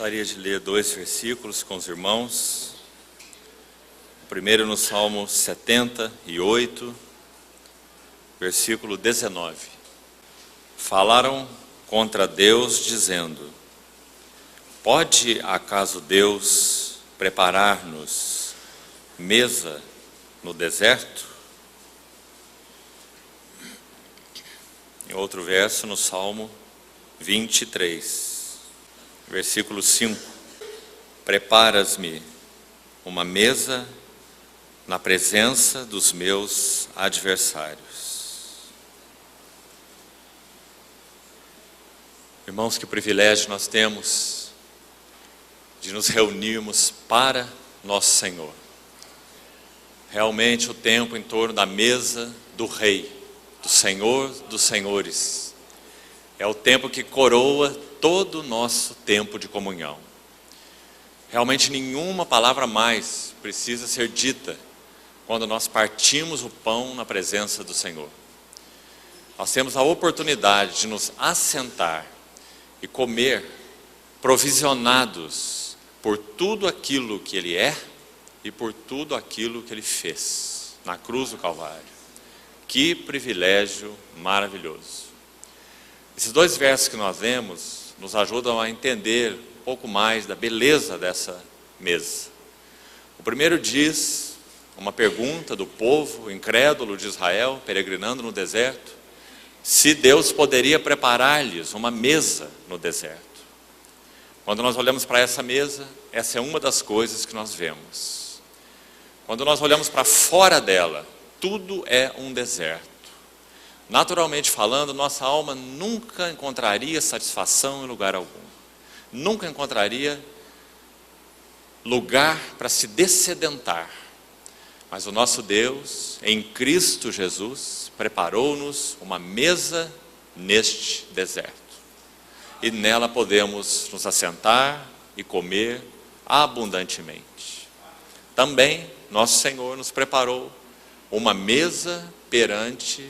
Gostaria de ler 2 versículos com os irmãos. O primeiro no Salmo 78, versículo 19. Falaram contra Deus, dizendo: pode acaso Deus preparar-nos mesa no deserto? Em outro verso no Salmo 23, versículo 5: preparas-me uma mesa na presença dos meus adversários. Irmãos, que privilégio nós temos de nos reunirmos para nosso Senhor. Realmente o tempo em torno da mesa do Rei, do Senhor dos Senhores, é o tempo que coroa todo o nosso tempo de comunhão. Realmente nenhuma palavra mais precisa ser dita quando nós partimos o pão na presença do Senhor. Nós temos a oportunidade de nos assentar e comer provisionados por tudo aquilo que Ele é e por tudo aquilo que Ele fez na cruz do Calvário. Que privilégio maravilhoso! Esses 2 versos que nós lemos nos ajudam a entender um pouco mais da beleza dessa mesa. O primeiro diz, uma pergunta do povo incrédulo de Israel, peregrinando no deserto, se Deus poderia preparar-lhes uma mesa no deserto. Quando nós olhamos para essa mesa, essa é uma das coisas que nós vemos. Quando nós olhamos para fora dela, tudo é um deserto. Naturalmente falando, nossa alma nunca encontraria satisfação em lugar algum. Nunca encontraria lugar para se dessedentar. Mas o nosso Deus, em Cristo Jesus, preparou-nos uma mesa neste deserto. E nela podemos nos assentar e comer abundantemente. Também, nosso Senhor nos preparou uma mesa perante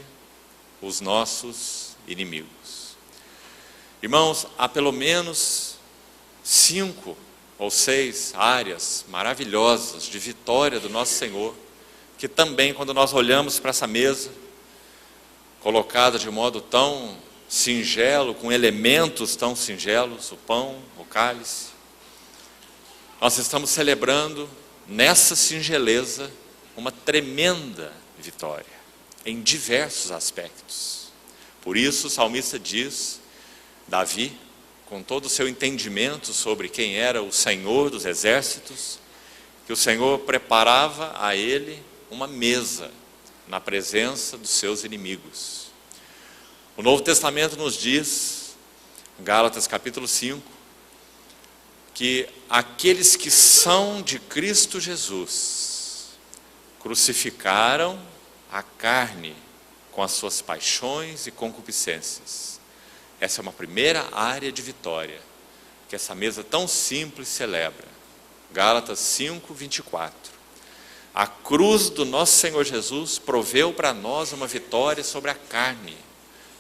os nossos inimigos. Irmãos, há pelo menos 5 ou 6 áreas maravilhosas de vitória do nosso Senhor, que também, quando nós olhamos para essa mesa, colocada de modo tão singelo, com elementos tão singelos, o pão, o cálice, nós estamos celebrando nessa singeleza uma tremenda vitória, em diversos aspectos. Por isso o salmista diz, Davi, com todo o seu entendimento sobre quem era o Senhor dos exércitos, que o Senhor preparava a ele uma mesa na presença dos seus inimigos. O Novo Testamento nos diz, Gálatas capítulo 5, que aqueles que são de Cristo Jesus crucificaram a carne com as suas paixões e concupiscências. Essa é uma primeira área de vitória que essa mesa tão simples celebra. Gálatas 5, 24. A cruz do nosso Senhor Jesus proveu para nós uma vitória sobre a carne.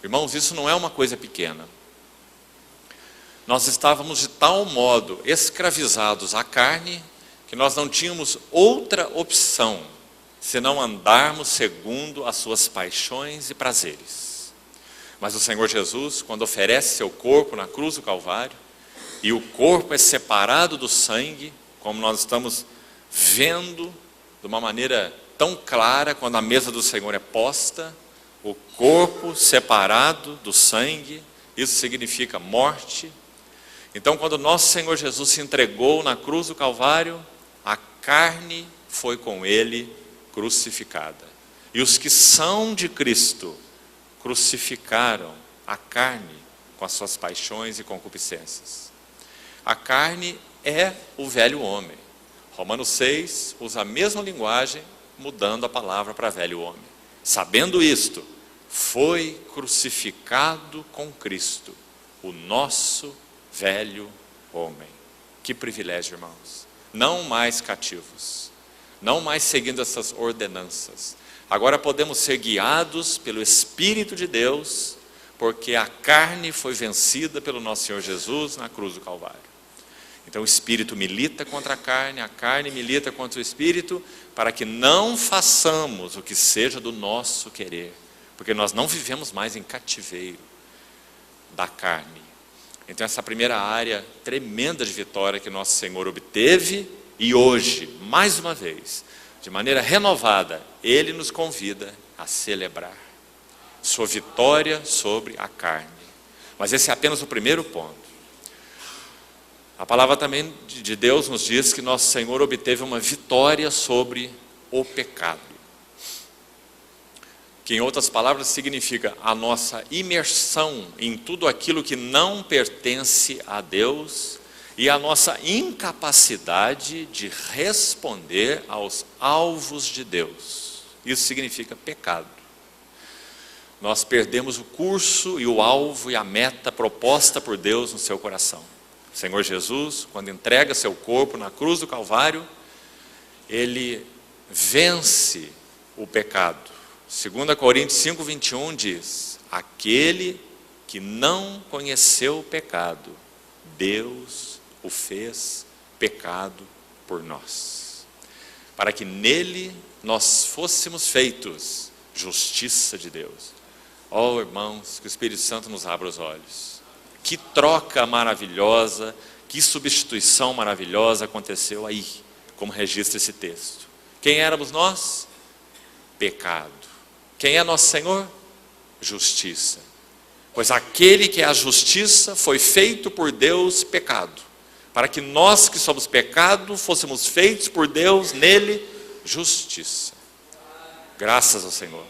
Irmãos, isso não é uma coisa pequena. Nós estávamos de tal modo escravizados à carne que nós não tínhamos outra opção senão andarmos segundo as suas paixões e prazeres. Mas o Senhor Jesus, quando oferece seu corpo na cruz do Calvário, e o corpo é separado do sangue, como nós estamos vendo de uma maneira tão clara quando a mesa do Senhor é posta, o corpo separado do sangue, isso significa morte. Então, quando nosso Senhor Jesus se entregou na cruz do Calvário, a carne foi com ele crucificada. E os que são de Cristo crucificaram a carne com as suas paixões e concupiscências. A carne é o velho homem. Romanos 6 usa a mesma linguagem, mudando a palavra para velho homem. Sabendo isto, foi crucificado com Cristo o nosso velho homem. Que privilégio, irmãos. Não mais cativos. Não mais seguindo essas ordenanças. Agora podemos ser guiados pelo Espírito de Deus, porque a carne foi vencida pelo nosso Senhor Jesus na cruz do Calvário. Então o espírito milita contra a carne milita contra o espírito, para que não façamos o que seja do nosso querer, porque nós não vivemos mais em cativeiro da carne. Então essa primeira área tremenda de vitória que nosso Senhor obteve, e hoje, mais uma vez, de maneira renovada, Ele nos convida a celebrar sua vitória sobre a carne. Mas esse é apenas o primeiro ponto. A palavra também de Deus nos diz que nosso Senhor obteve uma vitória sobre o pecado, que em outras palavras significa a nossa imersão em tudo aquilo que não pertence a Deus e a nossa incapacidade de responder aos alvos de Deus. Isso significa pecado. Nós perdemos o curso e o alvo e a meta proposta por Deus no seu coração. O Senhor Jesus, quando entrega seu corpo na cruz do Calvário, Ele vence o pecado. 2 Coríntios 5:21 diz: aquele que não conheceu o pecado, Deus o fez pecado por nós, para que nele nós fôssemos feitos justiça de Deus. Oh, irmãos, que o Espírito Santo nos abra os olhos. Que troca maravilhosa, que substituição maravilhosa aconteceu aí, como registra esse texto. Quem éramos nós? Pecado. Quem é nosso Senhor? Justiça. Pois aquele que é a justiça foi feito por Deus pecado, para que nós que somos pecado fôssemos feitos por Deus nele justiça. Graças ao Senhor.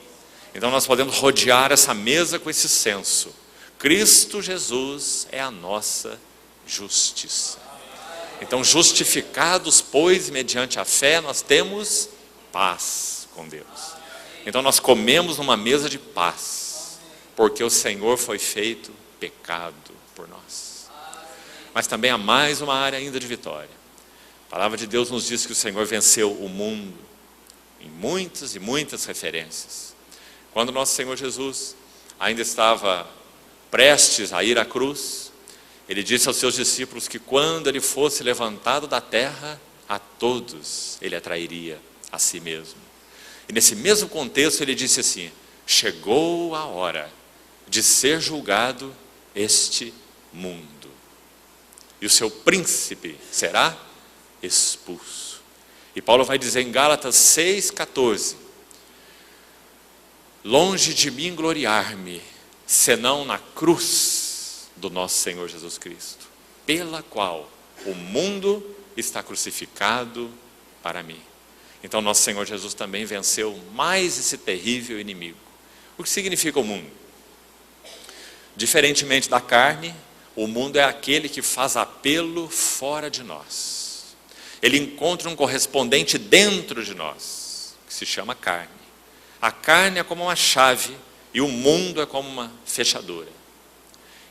Então nós podemos rodear essa mesa com esse senso: Cristo Jesus é a nossa justiça. Então, justificados, pois, mediante a fé, nós temos paz com Deus. Então nós comemos numa mesa de paz, porque o Senhor foi feito pecado por nós. Mas também há mais uma área ainda de vitória. A palavra de Deus nos diz que o Senhor venceu o mundo, em muitas e muitas referências. Quando nosso Senhor Jesus ainda estava prestes a ir à cruz, Ele disse aos seus discípulos que quando Ele fosse levantado da terra, a todos Ele atrairia a si mesmo. E nesse mesmo contexto Ele disse assim: chegou a hora de ser julgado este mundo, e o seu príncipe será expulso. E Paulo vai dizer em Gálatas 6,14: longe de mim gloriar-me, senão na cruz do nosso Senhor Jesus Cristo, pela qual o mundo está crucificado para mim. Então nosso Senhor Jesus também venceu mais esse terrível inimigo. O que significa o mundo? Diferentemente da carne, o mundo é aquele que faz apelo fora de nós. Ele encontra um correspondente dentro de nós, que se chama carne. A carne é como uma chave e o mundo é como uma fechadura.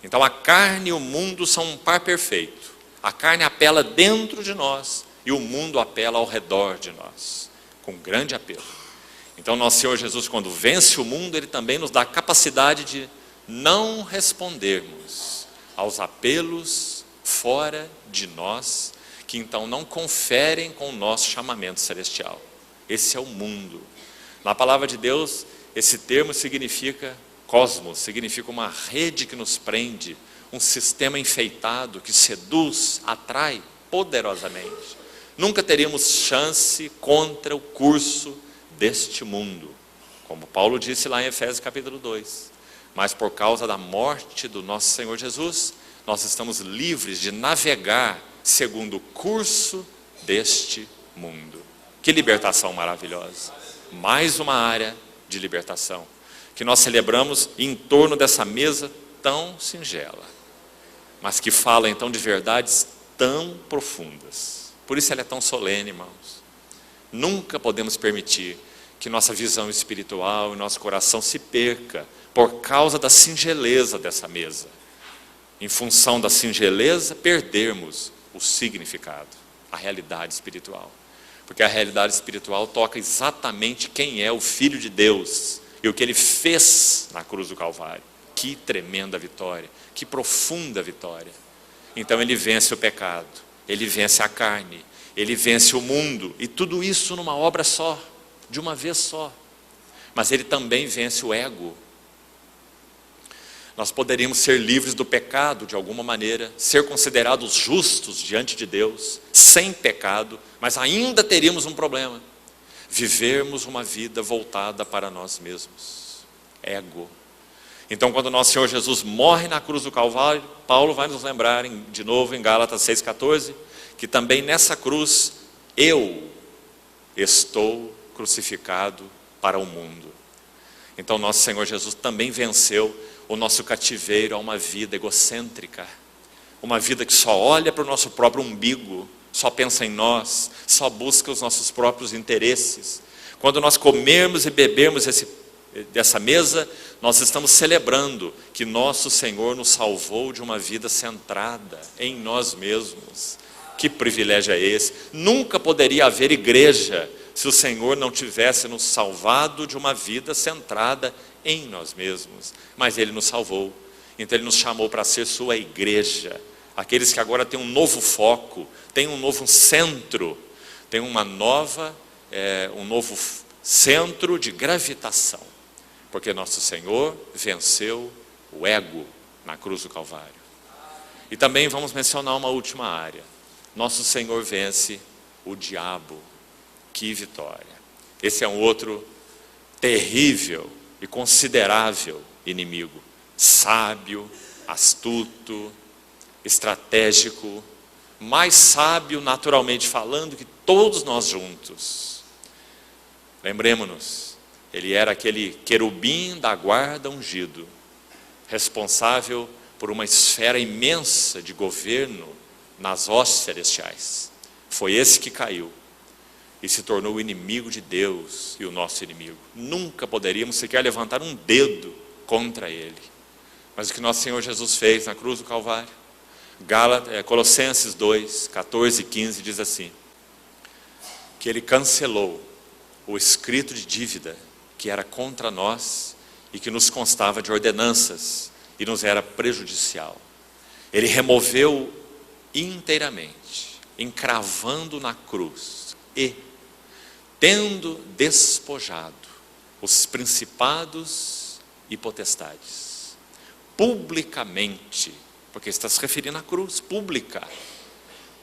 Então a carne e o mundo são um par perfeito. A carne apela dentro de nós e o mundo apela ao redor de nós, com grande apelo. Então nosso Senhor Jesus, quando vence o mundo, Ele também nos dá a capacidade de não respondermos aos apelos fora de nós, que então não conferem com o nosso chamamento celestial. Esse é o mundo. Na palavra de Deus, esse termo significa cosmos, significa uma rede que nos prende, um sistema enfeitado que seduz, atrai poderosamente. Nunca teríamos chance contra o curso deste mundo, como Paulo disse lá em Efésios capítulo 2. Mas por causa da morte do nosso Senhor Jesus, nós estamos livres de navegar segundo o curso deste mundo. Que libertação maravilhosa! Mais uma área de libertação, que nós celebramos em torno dessa mesa tão singela, mas que fala então de verdades tão profundas. Por isso ela é tão solene, irmãos. Nunca podemos permitir que nossa visão espiritual e nosso coração se perca por causa da singeleza dessa mesa. Em função da singeleza, perdermos o significado, a realidade espiritual. Porque a realidade espiritual toca exatamente quem é o Filho de Deus e o que Ele fez na cruz do Calvário. Que tremenda vitória, que profunda vitória. Então Ele vence o pecado, Ele vence a carne, Ele vence o mundo, e tudo isso numa obra só, de uma vez só. Mas Ele também vence o ego. Nós poderíamos ser livres do pecado de alguma maneira, ser considerados justos diante de Deus, sem pecado, mas ainda teríamos um problema: vivermos uma vida voltada para nós mesmos. Ego. Então, quando nosso Senhor Jesus morre na cruz do Calvário, Paulo vai nos lembrar de novo em Gálatas 6,14, que também nessa cruz eu estou crucificado para o mundo. Então nosso Senhor Jesus também venceu o nosso cativeiro a uma vida egocêntrica, uma vida que só olha para o nosso próprio umbigo, só pensa em nós, só busca os nossos próprios interesses. Quando nós comermos e bebermos dessa mesa, nós estamos celebrando que nosso Senhor nos salvou de uma vida centrada em nós mesmos. Que privilégio é esse? Nunca poderia haver igreja se o Senhor não tivesse nos salvado de uma vida centrada em nós mesmos. Mas Ele nos salvou, então Ele nos chamou para ser sua igreja, aqueles que agora têm um novo foco, têm um novo centro, têm um novo centro de gravitação, porque nosso Senhor venceu o ego na cruz do Calvário. E também vamos mencionar uma última área: nosso Senhor vence o diabo. Que vitória! Esse é um outro terrível e considerável inimigo, sábio, astuto, estratégico, mais sábio naturalmente falando que todos nós juntos. Lembremos-nos, ele era aquele querubim da guarda ungido, responsável por uma esfera imensa de governo nas hostes celestiais. Foi esse que caiu e se tornou o inimigo de Deus e o nosso inimigo. Nunca poderíamos sequer levantar um dedo contra ele. Mas o que nosso Senhor Jesus fez na cruz do Calvário, Colossenses 2, 14 e 15 diz assim: que Ele cancelou o escrito de dívida que era contra nós e que nos constava de ordenanças e nos era prejudicial. Ele removeu inteiramente, encravando na cruz, e tendo despojado os principados e potestades, publicamente, porque está se referindo à cruz,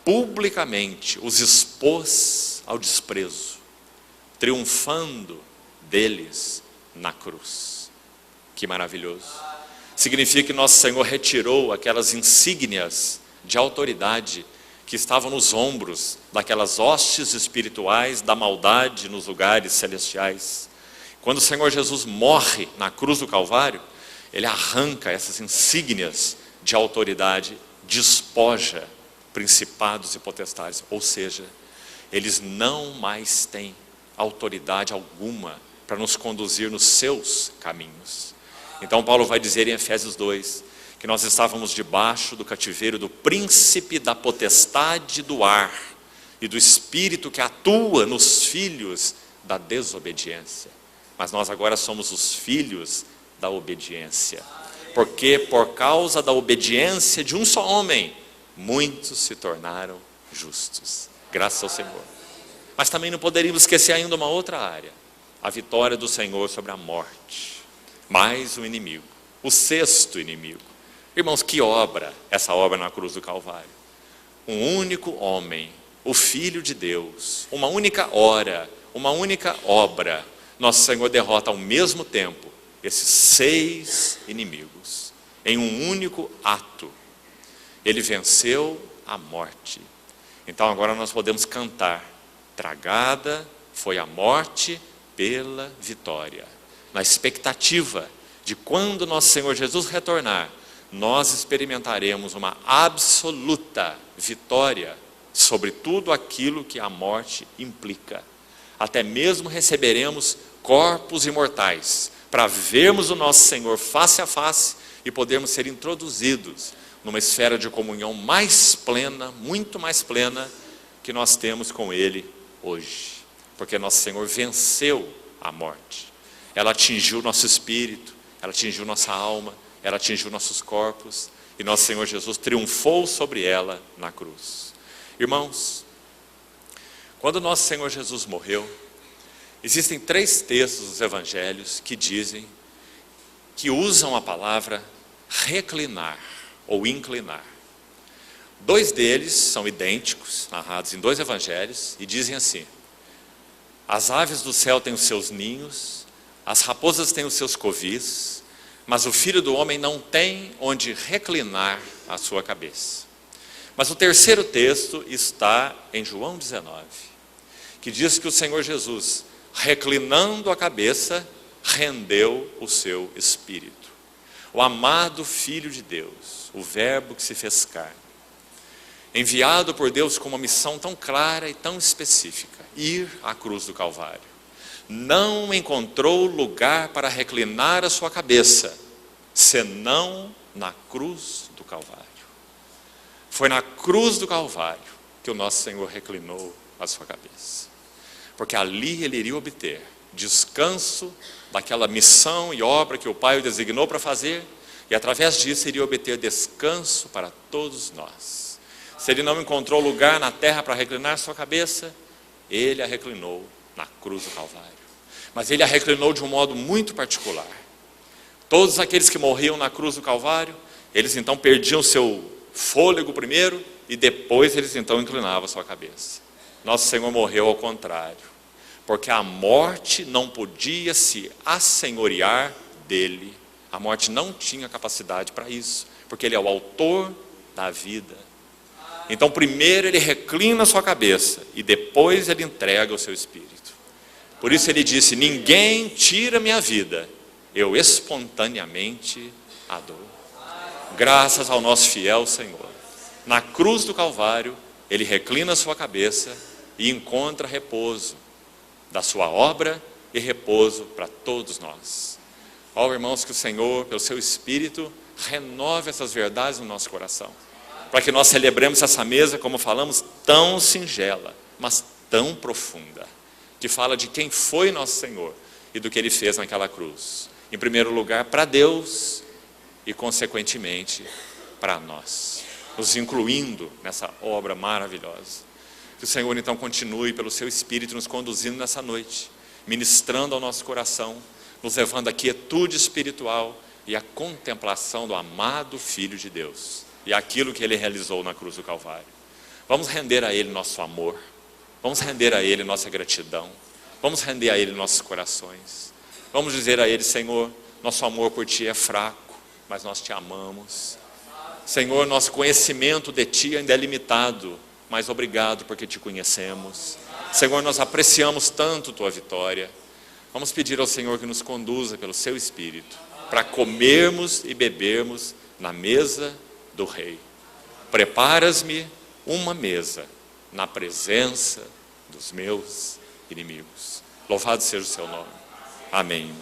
publicamente os expôs ao desprezo, triunfando deles na cruz. Que maravilhoso! Significa que nosso Senhor retirou aquelas insígnias de autoridade que estavam nos ombros daquelas hostes espirituais da maldade nos lugares celestiais. Quando o Senhor Jesus morre na cruz do Calvário, Ele arranca essas insígnias de autoridade, despoja principados e potestades, ou seja, eles não mais têm autoridade alguma para nos conduzir nos seus caminhos. Então Paulo vai dizer em Efésios 2, que nós estávamos debaixo do cativeiro do príncipe da potestade do ar e do espírito que atua nos filhos da desobediência. Mas nós agora somos os filhos da obediência, porque por causa da obediência de um só homem, muitos se tornaram justos. Graças ao Senhor. Mas também não poderíamos esquecer ainda uma outra área: a vitória do Senhor sobre a morte. Mais um inimigo, o sexto inimigo. Irmãos, que obra, essa obra na cruz do Calvário. Um único homem, o Filho de Deus, uma única hora, uma única obra. Nosso Senhor derrota ao mesmo tempo esses 6 inimigos, em um único ato. Ele venceu a morte. Então agora nós podemos cantar: tragada foi a morte pela vitória. Na expectativa de quando nosso Senhor Jesus retornar, nós experimentaremos uma absoluta vitória sobre tudo aquilo que a morte implica. Até mesmo receberemos corpos imortais para vermos o nosso Senhor face a face e podermos ser introduzidos numa esfera de comunhão mais plena, muito mais plena, que nós temos com Ele hoje. Porque nosso Senhor venceu a morte. Ela atingiu nosso espírito, ela atingiu nossa alma, ela atingiu nossos corpos, e nosso Senhor Jesus triunfou sobre ela na cruz. Irmãos, quando nosso Senhor Jesus morreu, existem 3 textos dos evangelhos que dizem, que usam a palavra reclinar ou inclinar. 2 deles são idênticos, narrados em 2 evangelhos, e dizem assim: as aves do céu têm os seus ninhos, as raposas têm os seus covis, mas o Filho do Homem não tem onde reclinar a sua cabeça. Mas o terceiro texto está em João 19, que diz que o Senhor Jesus, reclinando a cabeça, rendeu o seu espírito. O amado Filho de Deus, o Verbo que se fez carne, enviado por Deus com uma missão tão clara e tão específica, ir à cruz do Calvário, não encontrou lugar para reclinar a sua cabeça, senão na cruz do Calvário. Foi na cruz do Calvário que o nosso Senhor reclinou a sua cabeça, porque ali ele iria obter descanso daquela missão e obra que o Pai o designou para fazer, e através disso iria obter descanso para todos nós. Se ele não encontrou lugar na terra para reclinar sua cabeça, ele a reclinou na cruz do Calvário. Mas ele a reclinou de um modo muito particular. Todos aqueles que morriam na cruz do Calvário, eles então perdiam seu fôlego primeiro, e depois eles então inclinavam a sua cabeça. Nosso Senhor morreu ao contrário, porque a morte não podia se assenhorear dele. A morte não tinha capacidade para isso, porque ele é o autor da vida. Então primeiro ele reclina a sua cabeça, e depois ele entrega o seu espírito. Por isso ele disse: ninguém tira minha vida, eu espontaneamente a dou. Graças ao nosso fiel Senhor, na cruz do Calvário, ele reclina a sua cabeça e encontra repouso da sua obra e repouso para todos nós. Ó irmãos, que o Senhor, pelo seu Espírito, renove essas verdades no nosso coração, para que nós celebremos essa mesa, como falamos, tão singela, mas tão profunda, que fala de quem foi nosso Senhor e do que ele fez naquela cruz. Em primeiro lugar, para Deus, e consequentemente para nós, nos incluindo nessa obra maravilhosa. Que o Senhor então continue pelo seu Espírito nos conduzindo nessa noite, ministrando ao nosso coração, nos levando à quietude espiritual e à contemplação do amado Filho de Deus e aquilo que ele realizou na cruz do Calvário. Vamos render a ele nosso amor, vamos render a ele nossa gratidão, vamos render a ele nossos corações, vamos dizer a ele: Senhor, nosso amor por ti é fraco, mas nós te amamos. Senhor, nosso conhecimento de ti ainda é limitado, mas obrigado porque te conhecemos. Senhor, nós apreciamos tanto tua vitória. Vamos pedir ao Senhor que nos conduza pelo seu Espírito, para comermos e bebermos na mesa do Rei. Preparas-me uma mesa na presença dos meus inimigos. Louvado seja o seu nome. Amém.